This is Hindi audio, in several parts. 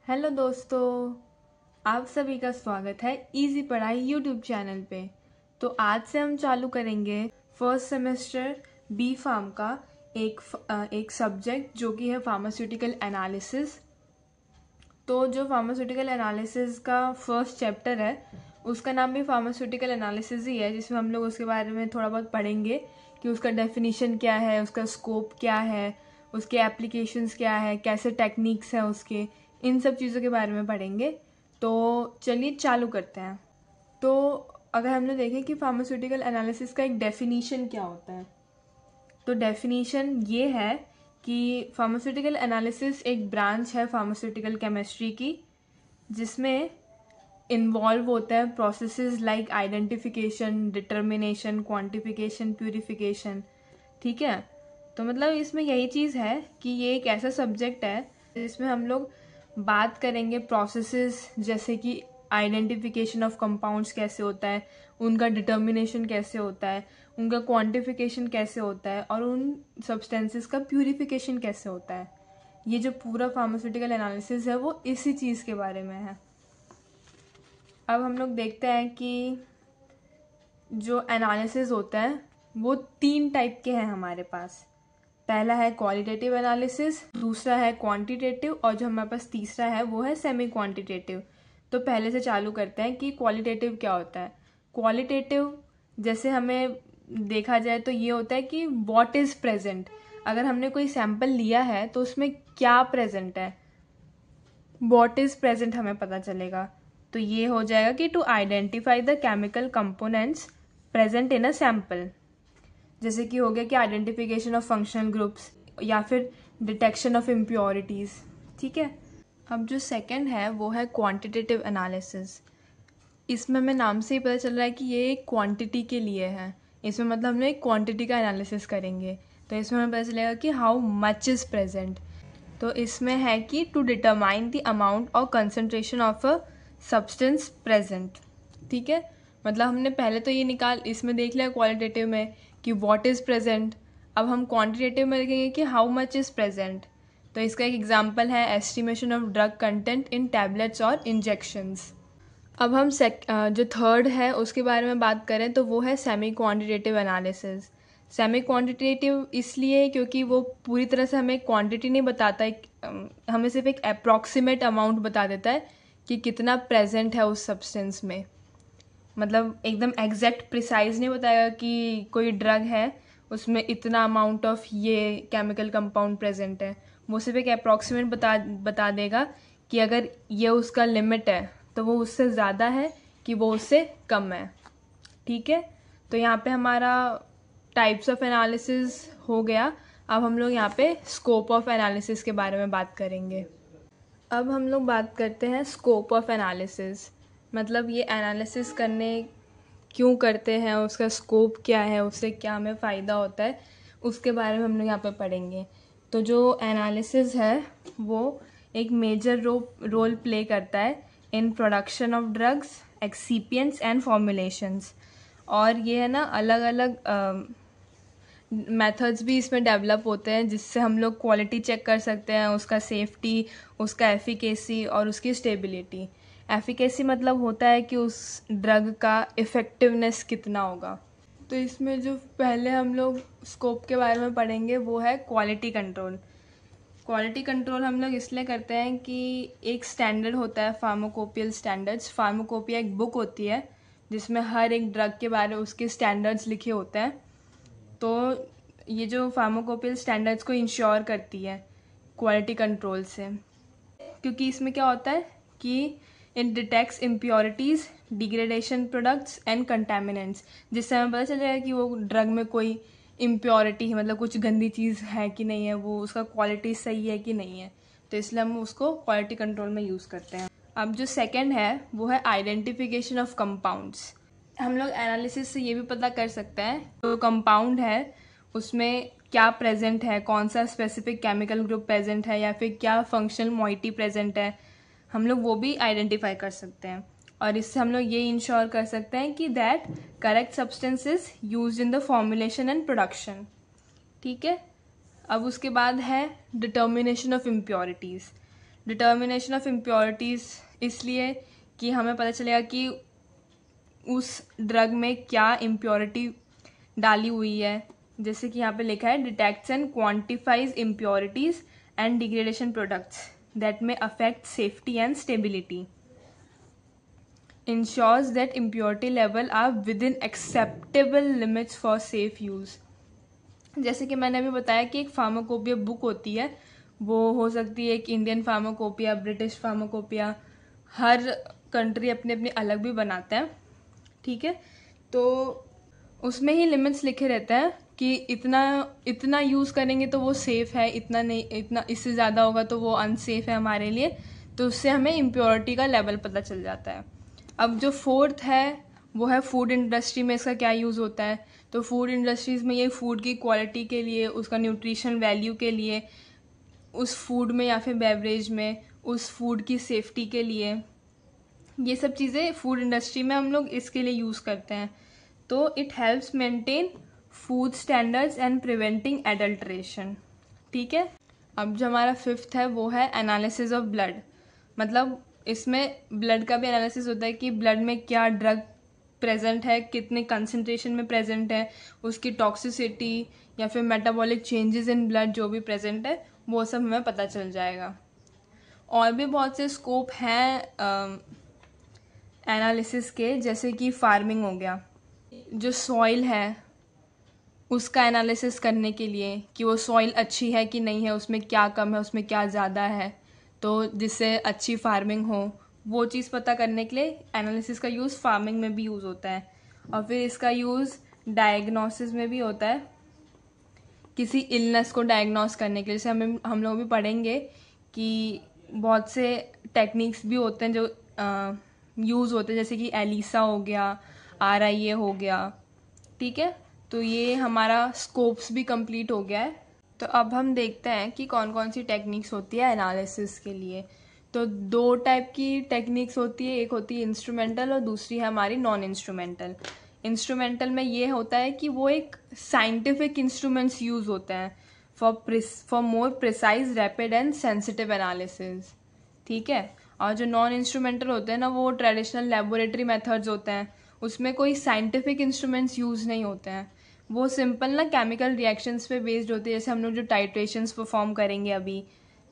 हेलो दोस्तों, आप सभी का स्वागत है इजी पढ़ाई यूट्यूब चैनल पे। तो आज से हम चालू करेंगे फर्स्ट सेमेस्टर बी फार्म का एक सब्जेक्ट जो कि है फार्मास्यूटिकल एनालिसिस। तो जो फार्मास्यूटिकल एनालिसिस का फर्स्ट चैप्टर है उसका नाम भी फार्मास्यूटिकल एनालिसिस ही है, जिसमें हम लोग उसके बारे में थोड़ा बहुत पढ़ेंगे कि उसका डेफिनेशन क्या है, उसका स्कोप क्या है, उसके एप्लीकेशंस क्या है, कैसे टेक्निक्स हैं उसके, इन सब चीज़ों के बारे में पढ़ेंगे। तो चलिए चालू करते हैं। तो अगर हम लोग देखें कि फार्मास्यूटिकल एनालिसिस का एक डेफिनेशन क्या होता है, तो डेफिनेशन ये है कि फार्मास्यूटिकल एनालिसिस एक ब्रांच है फार्मास्यूटिकल केमिस्ट्री की, जिसमें इन्वॉल्व होता है processes like identification, determination, quantification, purification. ठीक है, तो मतलब इसमें यही चीज़ है कि ये एक ऐसा सब्जेक्ट है जिसमें हम लोग बात करेंगे प्रोसेसेस, जैसे कि आइडेंटिफिकेशन ऑफ कंपाउंड्स कैसे होता है, उनका डिटर्मिनेशन कैसे होता है, उनका क्वांटिफिकेशन कैसे होता है, और उन सब्सटेंसेस का प्यूरिफिकेशन कैसे होता है। ये जो पूरा फार्मास्यूटिकल एनालिसिस है वो इसी चीज़ के बारे में है। अब हम लोग देखते हैं कि जो एनालिसिस होता है वो 3 टाइप के हैं हमारे पास। पहला है क्वालिटेटिव एनालिसिस, दूसरा है क्वांटिटेटिव, और जो हमारे पास तीसरा है वो है सेमी क्वांटिटेटिव। तो पहले से चालू करते हैं कि क्वालिटेटिव क्या होता है। क्वालिटेटिव जैसे हमें देखा जाए तो ये होता है कि व्हाट इज़ प्रेजेंट। अगर हमने कोई सैंपल लिया है तो उसमें क्या प्रेजेंट है, व्हाट इज़ प्रेजेंट हमें पता चलेगा। तो ये हो जाएगा कि to identify the chemical components present in a sample, जैसे कि हो गया कि आइडेंटिफिकेशन ऑफ फंक्शनल ग्रुप्स या फिर डिटेक्शन ऑफ इम्प्योरिटीज़। ठीक है, अब जो सेकंड है वो है क्वांटिटेटिव एनालिसिस। इसमें हमें नाम से ही पता चल रहा है कि ये एक क्वांटिटी के लिए है। इसमें मतलब हम लोग एक क्वांटिटी का एनालिसिस करेंगे, तो इसमें हमें पता चलेगा कि हाउ मच इज़ प्रेजेंट। तो इसमें है कि टू डिटरमाइन द अमाउंट और concentration of a substance present. ठीक है, मतलब हमने पहले तो ये इसमें देख लिया क्वालिटेटिव में कि व्हाट इज़ प्रेजेंट। अब हम क्वांटिटेटिव में देखेंगे कि हाउ मच इज़ प्रेजेंट। तो इसका एक एग्जांपल है estimation of drug content in tablets और इंजेक्शंस। अब हम जो थर्ड है उसके बारे में बात करें तो वो है semi quantitative analysis. Semi quantitative इसलिए क्योंकि वो पूरी तरह से हमें क्वांटिटी नहीं बताता है, हमें सिर्फ एक अप्रॉक्सीमेट अमाउंट बता देता है कि कितना प्रेजेंट है उस सब्सटेंस में। मतलब एकदम एग्जैक्ट प्रिसाइज नहीं बताएगा कि कोई ड्रग है उसमें इतना अमाउंट ऑफ ये केमिकल कंपाउंड प्रेजेंट है। वो सिर्फ एक अप्रॉक्सीमेट बता देगा कि अगर ये उसका लिमिट है तो वो उससे ज़्यादा है कि वो उससे कम है। ठीक है, तो यहाँ पे हमारा टाइप्स ऑफ एनालिसिस हो गया। अब हम लोग यहाँ पे स्कोप ऑफ एनालिसिस के बारे में बात करेंगे। अब हम लोग बात करते हैं स्कोप ऑफ एनालिसिस, मतलब ये एनालिसिस करने क्यों करते हैं, उसका स्कोप क्या है, उससे क्या हमें फ़ायदा होता है, उसके बारे में हम लोग यहाँ पे पढ़ेंगे। तो जो एनालिसिस है वो एक मेजर रोल प्ले करता है in production of drugs, excipients and formulations. और ये है ना अलग अलग मेथड्स भी इसमें डेवलप होते हैं जिससे हम लोग क्वालिटी चेक कर सकते हैं, उसका सेफ्टी, उसका एफिकेसी और उसकी स्टेबिलिटी। एफिकेसी मतलब होता है कि उस ड्रग का इफ़ेक्टिवनेस कितना होगा। तो इसमें जो पहले हम लोग स्कोप के बारे में पढ़ेंगे वो है क्वालिटी कंट्रोल। क्वालिटी कंट्रोल हम लोग इसलिए करते हैं कि एक स्टैंडर्ड होता है फार्माकोपियल स्टैंडर्ड्स। फार्माकोपिया एक बुक होती है जिसमें हर एक ड्रग के बारे में उसके स्टैंडर्ड्स लिखे होते हैं। तो ये जो फार्माकोपियल स्टैंडर्ड्स को इंश्योर करती है क्वालिटी कंट्रोल से, क्योंकि इसमें क्या होता है कि it detects impurities, degradation products and contaminants, जिससे हमें पता चल जाएगा कि वो ड्रग में कोई इम्प्योरिटी है, मतलब कुछ गंदी चीज़ है कि नहीं है, वो उसका क्वालिटी सही है कि नहीं है। तो इसलिए हम उसको क्वालिटी कंट्रोल में यूज़ करते हैं। अब जो सेकेंड है वो है आइडेंटिफिकेशन ऑफ कंपाउंड्स। हम लोग एनालिसिस से ये भी पता कर सकते हैं तो कंपाउंड है उसमें क्या प्रेजेंट है, कौन सा स्पेसिफिक केमिकल ग्रुप प्रेजेंट है या फिर क्या फंक्शनल मॉइटी प्रेजेंट है, हम लोग वो भी आइडेंटिफाई कर सकते हैं। और इससे हम लोग ये इंश्योर कर सकते हैं कि that correct substance is used in the formulation and production. ठीक है, अब उसके बाद है determination of impurities. Determination of impurities इसलिए कि हमें पता चलेगा कि उस ड्रग में क्या इम्प्योरिटी डाली हुई है। जैसे कि यहाँ पे लिखा है detects and quantifies impurities and degradation products that में affect safety and stability, ensures that impurity level are within acceptable limits for safe use। जैसे कि मैंने अभी बताया कि एक फार्माकोपिया बुक होती है, वो हो सकती है एक इंडियन फार्माकोपिया, ब्रिटिश फार्माकोपिया, हर कंट्री अपने अपने अलग भी बनाते हैं, ठीक है। तो उसमें ही लिमिट्स लिखे रहते हैं कि इतना यूज़ करेंगे तो वो सेफ़ है, इतना नहीं, इतना इससे ज़्यादा होगा तो वो अनसेफ है हमारे लिए। तो उससे हमें इम्प्योरिटी का लेवल पता चल जाता है। अब जो फोर्थ है वो है फूड इंडस्ट्री में इसका क्या यूज़ होता है। तो फूड इंडस्ट्रीज़ में ये फूड की क्वालिटी के लिए, उसका न्यूट्रिशन वैल्यू के लिए, उस फूड में या फिर बेवरेज में उस फूड की सेफ्टी के लिए, ये सब चीज़ें फूड इंडस्ट्री में हम लोग इसके लिए यूज़ करते हैं। तो it helps maintain food standards and preventing adulteration, ठीक है। अब जो हमारा फिफ्थ है वो है एनालिसिस ऑफ ब्लड। मतलब इसमें ब्लड का भी एनालिसिस होता है कि ब्लड में क्या ड्रग प्रेजेंट है, कितने कंसंट्रेशन में प्रेजेंट है, उसकी टॉक्सिसिटी या फिर मेटाबॉलिक चेंजेस इन ब्लड जो भी प्रेजेंट है वो सब हमें पता चल जाएगा। और भी बहुत से स्कोप हैं एनालिसिस के, जैसे कि फार्मिंग हो गया, जो सॉइल है उसका एनालिसिस करने के लिए कि वो सॉइल अच्छी है कि नहीं है, उसमें क्या कम है, उसमें क्या ज़्यादा है, तो जिससे अच्छी फार्मिंग हो, वो चीज़ पता करने के लिए एनालिसिस का यूज़ फार्मिंग में भी यूज़ होता है। और फिर इसका यूज़ डायग्नोसिस में भी होता है, किसी इलनेस को डायग्नोस करने के लिए। जैसे हम लोग भी पढ़ेंगे कि बहुत से टेक्निक्स भी होते हैं जो यूज़ होते हैं, जैसे कि एलिसा हो गया, RIA हो गया, ठीक है। तो ये हमारा स्कोप्स भी कंप्लीट हो गया है। तो अब हम देखते हैं कि कौन कौन सी टेक्निक्स होती है एनालिसिस के लिए। तो 2 टाइप की टेक्निक्स होती है, एक होती है इंस्ट्रूमेंटल और दूसरी है हमारी नॉन इंस्ट्रूमेंटल। इंस्ट्रूमेंटल में ये होता है कि वो एक साइंटिफिक इंस्ट्रूमेंट्स यूज़ होते हैं for more precise, rapid and sensitive analysis, ठीक है। और जो नॉन इंस्ट्रूमेंटल होते हैं ना, वो ट्रेडिशनल लेबोरेटरी मेथड्स होते हैं, उसमें कोई साइंटिफिक इंस्ट्रूमेंट्स यूज़ नहीं होते हैं, वो सिंपल ना केमिकल रिएक्शंस पे बेस्ड होती है, जैसे हम लोग जो टाइट्रेशंस परफॉर्म करेंगे अभी,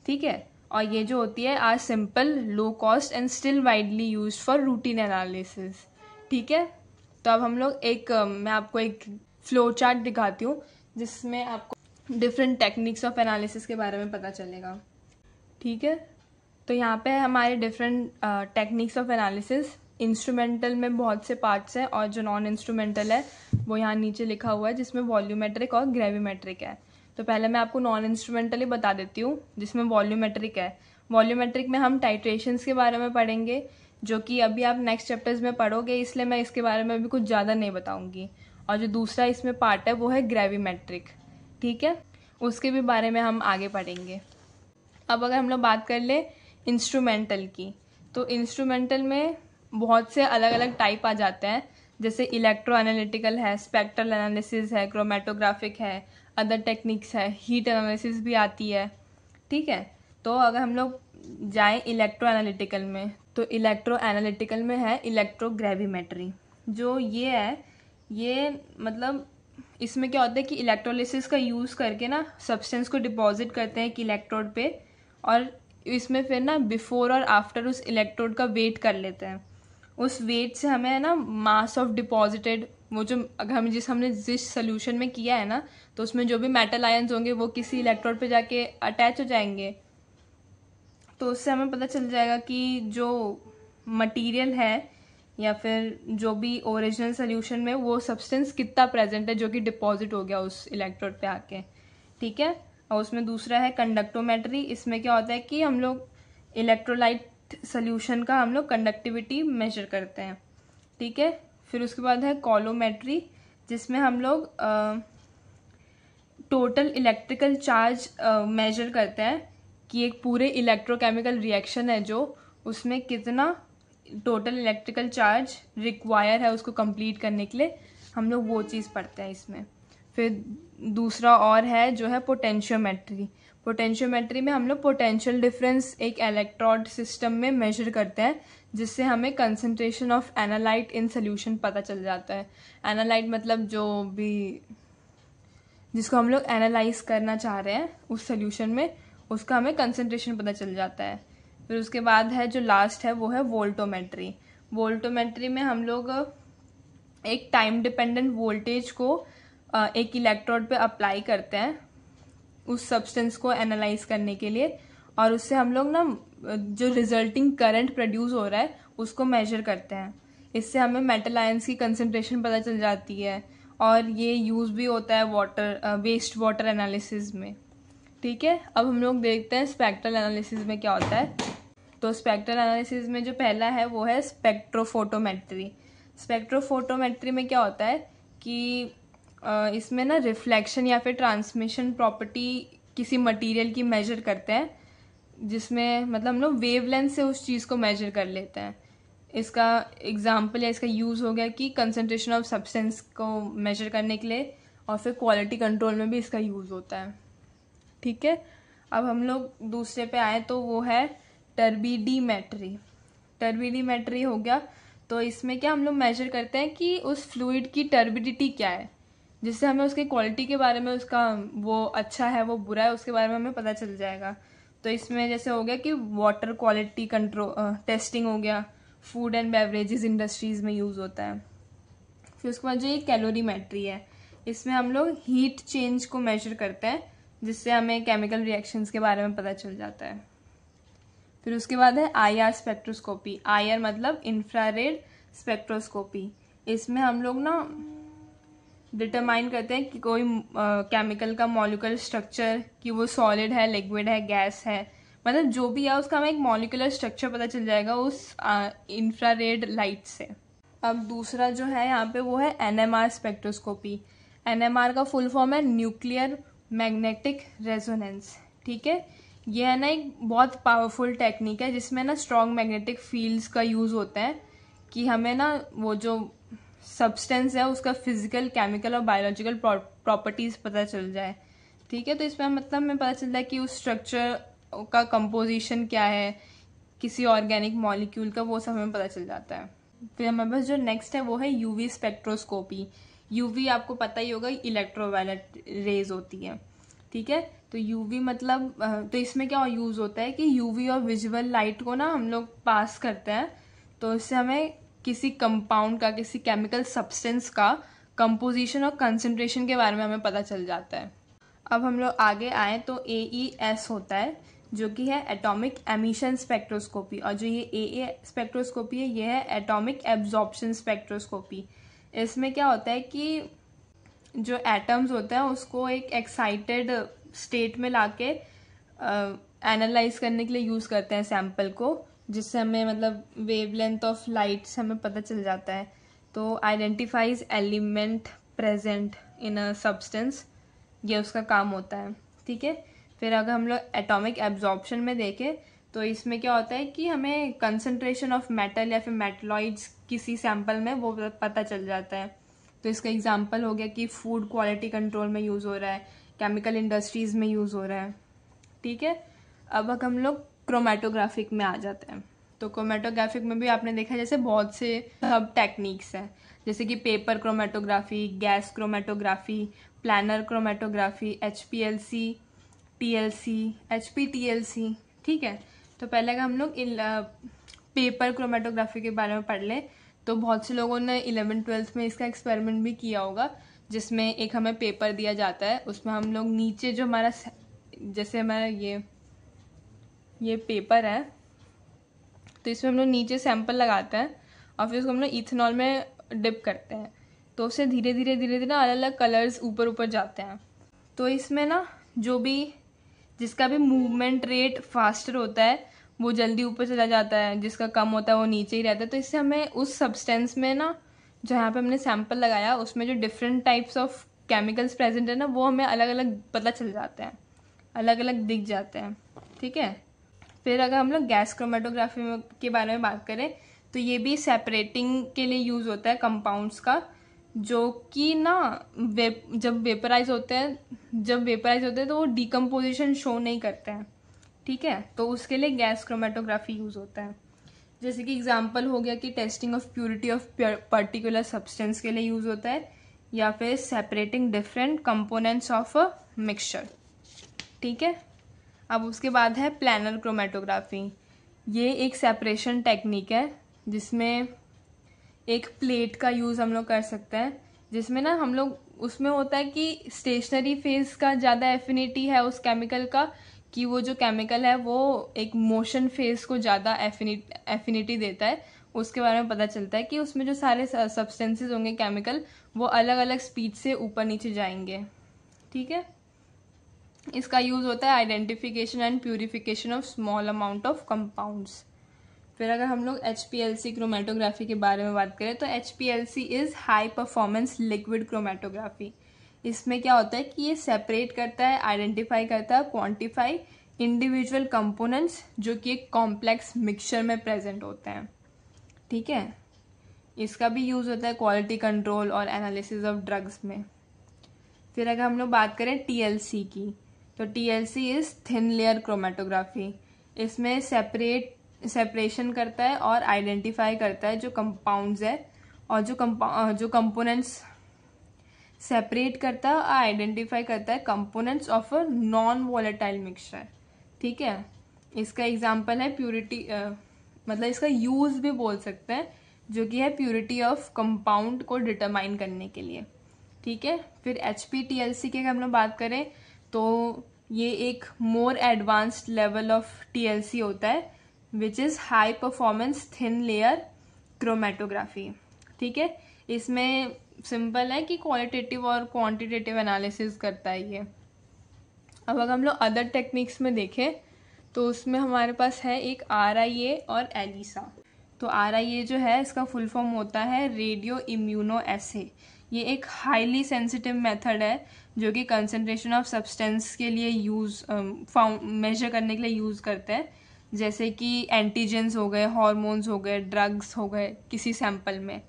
ठीक है। और ये जो होती है are simple, low cost and still widely used for routine analysis, ठीक है। तो अब हम लोग मैं आपको एक फ्लो चार्ट दिखाती हूँ जिसमें आपको डिफरेंट टेक्निक्स ऑफ एनालिसिस के बारे में पता चलेगा, ठीक है। तो यहाँ पे हमारे different techniques of analysis. Instrumental में बहुत से पार्ट्स हैं और जो नॉन इंस्ट्रूमेंटल है वो यहाँ नीचे लिखा हुआ है, जिसमें वॉल्यूमेट्रिक और ग्रेविमेट्रिक है। तो पहले मैं आपको नॉन इंस्ट्रूमेंटल ही बता देती हूँ, जिसमें वॉल्यूमेट्रिक है। वॉल्यूमेट्रिक में हम टाइट्रेशंस के बारे में पढ़ेंगे, जो कि अभी आप नेक्स्ट चैप्टर्स में पढ़ोगे, इसलिए मैं इसके बारे में अभी कुछ ज़्यादा नहीं बताऊँगी। और जो दूसरा इसमें पार्ट है वो है ग्रेविमेट्रिक, ठीक है, उसके भी बारे में हम आगे पढ़ेंगे। अब अगर हम लोग बात कर ले इंस्ट्रूमेंटल की, तो इंस्ट्रूमेंटल में बहुत से अलग अलग टाइप आ जाते हैं, जैसे इलेक्ट्रो एनालिटिकल है, स्पेक्ट्रल एनालिसिस है, क्रोमेटोग्राफिक है, अदर टेक्निक्स है, हीट एनालिसिस भी आती है, ठीक है। तो अगर हम लोग जाएं इलेक्ट्रो एनालिटिकल में, तो इलेक्ट्रो एनालिटिकल में है इलेक्ट्रोग्रेविमेट्री। जो ये है, ये मतलब इसमें क्या होता है कि इलेक्ट्रोलिसिस का यूज़ करके ना सब्सटेंस को डिपॉजिट करते हैं एक इलेक्ट्रोड पे, और इसमें फिर ना बिफोर और आफ्टर उस इलेक्ट्रोड का वेट कर लेते हैं। उस वेट से हमें ना मास ऑफ डिपॉजिटेड, वो जो अगर हमने जिस सोल्यूशन में किया है ना, तो उसमें जो भी मेटल आयंस होंगे वो किसी इलेक्ट्रोड पे जाके अटैच हो जाएंगे। तो उससे हमें पता चल जाएगा कि जो मटेरियल है या फिर जो भी ओरिजिनल सोल्यूशन में वो सब्सटेंस कितना प्रेजेंट है जो कि डिपॉजिट हो गया उस इलेक्ट्रोड पे आके, ठीक है। और उसमें दूसरा है कंडक्टोमेट्री। इसमें क्या होता है कि हम लोग इलेक्ट्रोलाइट सोल्यूशन का हम लोग कंडक्टिविटी मेजर करते हैं, ठीक है। फिर उसके बाद है कॉलोमेट्री, जिसमें हम लोग टोटल इलेक्ट्रिकल चार्ज मेजर करते हैं कि एक पूरे इलेक्ट्रोकेमिकल रिएक्शन है जो, उसमें कितना टोटल इलेक्ट्रिकल चार्ज रिक्वायर है उसको कंप्लीट करने के लिए, हम लोग वो चीज़ पढ़ते हैं इसमें। फिर दूसरा और है जो है पोटेंशियोमेट्री। पोटेंशियोमेट्री में हम लोग पोटेंशियल डिफरेंस एक इलेक्ट्रोड सिस्टम में मेजर करते हैं, जिससे हमें concentration of analyte in solution पता चल जाता है। एनालाइट मतलब जो भी जिसको हम लोग एनालाइज करना चाह रहे हैं उस सोल्यूशन में, उसका हमें कंसंट्रेशन पता चल जाता है। फिर उसके बाद है जो लास्ट है वो है वोल्टोमेट्री। वोल्टोमेट्री में हम लोग एक टाइम डिपेंडेंट वोल्टेज को एक इलेक्ट्रोड पे अप्लाई करते हैं उस सब्सटेंस को एनालाइज करने के लिए, और उससे हम लोग ना जो रिजल्टिंग करंट प्रोड्यूस हो रहा है उसको मेजर करते हैं। इससे हमें मेटल आयंस की कंसंट्रेशन पता चल जाती है, और ये यूज़ भी होता है वेस्ट वाटर एनालिसिस में। ठीक है, अब हम लोग देखते हैं स्पेक्ट्रल एनालिसिस में क्या होता है। तो स्पेक्ट्रल एनालिसिस में जो पहला है वो है स्पेक्ट्रोफोटोमेट्री। स्पेक्ट्रोफोटोमेट्री में क्या होता है कि इसमें ना रिफ्लेक्शन या फिर ट्रांसमिशन प्रॉपर्टी किसी मटेरियल की मेजर करते हैं, जिसमें मतलब हम लोग वेवलेंथ से उस चीज़ को मेजर कर लेते हैं। इसका एग्जांपल या इसका यूज़ हो गया कि कंसंट्रेशन ऑफ सब्सटेंस को मेजर करने के लिए, और फिर क्वालिटी कंट्रोल में भी इसका यूज़ होता है। ठीक है, अब हम लोग दूसरे पे आए तो वो है टर्बिडीमेट्री। टर्बिडीमेट्री हो गया, तो इसमें क्या हम लोग मेजर करते हैं कि उस फ्लूइड की टर्बिडिटी क्या है, जिससे हमें उसकी क्वालिटी के बारे में, उसका वो अच्छा है वो बुरा है उसके बारे में हमें पता चल जाएगा। तो इसमें जैसे हो गया कि वाटर क्वालिटी कंट्रोल टेस्टिंग हो गया, फूड एंड बेवरेजेस इंडस्ट्रीज में यूज़ होता है। फिर उसके बाद जो ये कैलोरीमेट्री है, इसमें हम लोग हीट चेंज को मेजर करते हैं, जिससे हमें केमिकल रिएक्शंस के बारे में पता चल जाता है। फिर उसके बाद है IR स्पेक्ट्रोस्कोपी। IR मतलब इंफ्रारेड स्पेक्ट्रोस्कोपी। इसमें हम लोग ना डिटरमाइन करते हैं कि कोई केमिकल का मॉलिक्यूलर स्ट्रक्चर, कि वो सॉलिड है, लिक्विड है, गैस है, मतलब जो भी है उसका हमें एक मॉलिक्यूलर स्ट्रक्चर पता चल जाएगा उस इंफ्रारेड लाइट से। अब दूसरा जो है यहाँ पे वो है NMR स्पेक्ट्रोस्कोपी। NMR का फुल फॉर्म है न्यूक्लियर मैग्नेटिक रेजोनेंस। ठीक है, ये है ना एक बहुत पावरफुल टेक्निक है, जिसमें ना स्ट्रॉन्ग मैग्नेटिक फील्ड्स का यूज़ होता है कि हमें ना वो जो सब्सटेंस है उसका फिजिकल, केमिकल और बायोलॉजिकल प्रॉपर्टीज पता चल जाए। ठीक है, तो इसमें मतलब हमें पता चलता है कि उस स्ट्रक्चर का कंपोजिशन क्या है किसी ऑर्गेनिक मॉलिक्यूल का, वो सब हमें पता चल जाता है। फिर हमारे पास जो नेक्स्ट है वो है UV स्पेक्ट्रोस्कोपी। UV आपको पता ही होगा, इलेक्ट्रोवायलेट रेज होती है। ठीक है, तो UV मतलब तो इसमें क्या यूज़ होता है कि UV और विजुअल लाइट को ना हम लोग पास करते हैं, तो इससे हमें किसी कंपाउंड का, किसी केमिकल सब्सटेंस का कंपोजिशन और कंसंट्रेशन के बारे में हमें पता चल जाता है। अब हम लोग आगे आए तो AES होता है, जो कि है एटॉमिक एमिशन स्पेक्ट्रोस्कोपी, और जो ये AA स्पेक्ट्रोस्कोपी है ये है एटॉमिक एब्जॉर्प्शन स्पेक्ट्रोस्कोपी। इसमें क्या होता है कि जो एटम्स होते हैं उसको एक एक्साइटेड स्टेट में लाके एनालाइज करने के लिए यूज़ करते हैं सैंपल को, जिससे हमें मतलब वेवलेंथ ऑफ लाइट से हमें पता चल जाता है। तो identifies element present in a substance, ये उसका काम होता है। ठीक है, फिर अगर हम लोग एटॉमिक एब्जॉर्प्शन में देखें तो इसमें क्या होता है कि हमें कंसंट्रेशन ऑफ मेटल या फिर मेटलॉइड्स किसी सैंपल में वो पता चल जाता है। तो इसका एग्जांपल हो गया कि फूड क्वालिटी कंट्रोल में यूज़ हो रहा है, केमिकल इंडस्ट्रीज में यूज़ हो रहा है। ठीक है, अब अगर हम लोग क्रोमेटोग्राफिक में आ जाते हैं, तो क्रोमेटोग्राफिक में भी आपने देखा जैसे बहुत से सब टेक्निक्स हैं, जैसे कि paper chromatography, gas chromatography, planar chromatography, HPLC, TLC, HPTLC। ठीक है, तो पहले अगर हम लोग पेपर क्रोमेटोग्राफी के बारे में पढ़ लें, तो बहुत से लोगों ने 11th-12th में इसका एक्सपेरिमेंट भी किया होगा, जिसमें एक हमें पेपर दिया जाता है, उसमें हम लोग नीचे जो हमारा, जैसे हमारा ये पेपर है, तो इसमें हम लोग नीचे सैंपल लगाते हैं और फिर उसको हम लोग इथेनॉल में डिप करते हैं, तो उससे धीरे धीरे अलग अलग कलर्स ऊपर ऊपर जाते हैं। तो इसमें ना जो भी जिसका भी मूवमेंट रेट फास्टर होता है वो जल्दी ऊपर चला जाता है, जिसका कम होता है वो नीचे ही रहता है। तो इससे हमें उस सब्सटेंस में ना, जो यहाँ पे हमने सैंपल लगाया उसमें जो different types of chemicals present है ना, वो हमें अलग अलग पता चल जाते हैं, अलग अलग दिख जाते हैं। ठीक है, फिर अगर हम लोग गैस क्रोमेटोग्राफी के बारे में बात करें तो ये भी सेपरेटिंग के लिए यूज़ होता है कंपाउंड्स का, जो कि ना जब वेपराइज होते हैं तो वो डिकम्पोजिशन शो नहीं करते हैं, ठीक है। तो उसके लिए गैस क्रोमेटोग्राफी यूज़ होता है। जैसे कि एग्जांपल हो गया कि testing of purity of particular substance के लिए यूज़ होता है, या फिर separating different components of a mixture, ठीक है। अब उसके बाद है प्लानर क्रोमेटोग्राफी। ये एक सेपरेशन टेक्निक है जिसमें एक प्लेट का यूज़ हम लोग कर सकते हैं, जिसमें ना हम लोग उसमें होता है कि स्टेशनरी फेज का ज़्यादा एफिनिटी है उस केमिकल का, कि वो जो केमिकल है वो एक मोशन फेज को ज़्यादा एफिनिटी देता है। उसके बारे में पता चलता है कि उसमें जो सारे सब्सटेंसेस होंगे केमिकल, वो अलग अलग स्पीड से ऊपर नीचे जाएंगे, ठीक है। इसका यूज़ होता है identification and purification of small amount of compounds. फिर अगर हम लोग HPLC क्रोमेटोग्राफी के बारे में बात करें तो HPLC is high performance liquid chromatography. इसमें क्या होता है कि ये सेपरेट करता है, आइडेंटिफाई करता है, क्वांटिफाई इंडिविजुअल कंपोनेंट्स जो कि एक कॉम्प्लेक्स मिक्सचर में प्रेजेंट होते हैं, ठीक है। इसका भी यूज़ होता है क्वालिटी कंट्रोल और एनालिसिस ऑफ ड्रग्स में। फिर अगर हम लोग बात करें TLC की, तो TLC is thin layer chromatography. इसमें सेपरेशन करता है और आइडेंटिफाई करता है जो कंपाउंड्स है, और जो कंपोनेंट्स सेपरेट करता है और आइडेंटिफाई करता है components of a non volatile mixture, ठीक है। इसका एग्जांपल है प्यूरिटी, मतलब इसका यूज़ भी बोल सकते हैं, जो कि है प्यूरिटी ऑफ कंपाउंड को डिटरमाइन करने के लिए, ठीक है। फिर HPTLC की अगर हम लोग बात करें तो ये एक more advanced level of TLC होता है, which is high performance thin layer chromatography, ठीक है। इसमें सिंपल है कि क्वालिटेटिव और क्वांटिटेटिव एनालिसिस करता है ये। अब अगर हम लोग अदर टेक्निक्स में देखें तो उसमें हमारे पास है एक RIA और ELISA। तो RIA जो है इसका फुल फॉर्म होता है रेडियो इम्यूनो एसे। ये एक हाईली सेंसिटिव मेथड है जो कि कंसंट्रेशन ऑफ सब्सटेंस के लिए मेजर करने के लिए यूज़ करते हैं, जैसे कि एंटीजेंस हो गए, हार्मोन्स हो गए, ड्रग्स हो गए किसी सैंपल में।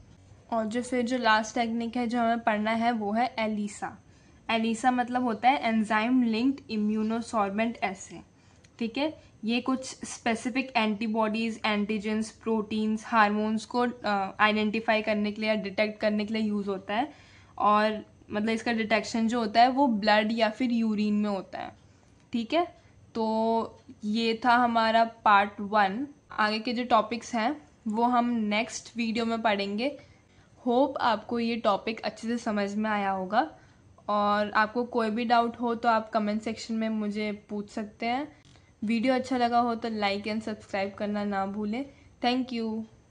और जो लास्ट टेक्निक है जो हमें पढ़ना है वो है ELISA। ELISA मतलब होता है एंजाइम लिंक्ड इम्यूनोसॉर्बेंट एसे, ठीक है। ये कुछ specific antibodies, antigens, proteins, hormones को आइडेंटिफाई करने के लिए या डिटेक्ट करने के लिए यूज़ होता है, और मतलब इसका डिटेक्शन जो होता है वो ब्लड या फिर यूरिन में होता है, ठीक है। तो ये था हमारा पार्ट 1। आगे के जो टॉपिक्स हैं वो हम नेक्स्ट वीडियो में पढ़ेंगे। होप आपको ये टॉपिक अच्छे से समझ में आया होगा, और आपको कोई भी डाउट हो तो आप कमेंट सेक्शन में मुझे पूछ सकते हैं। वीडियो अच्छा लगा हो तो लाइक एंड सब्सक्राइब करना ना भूलें। Thank you.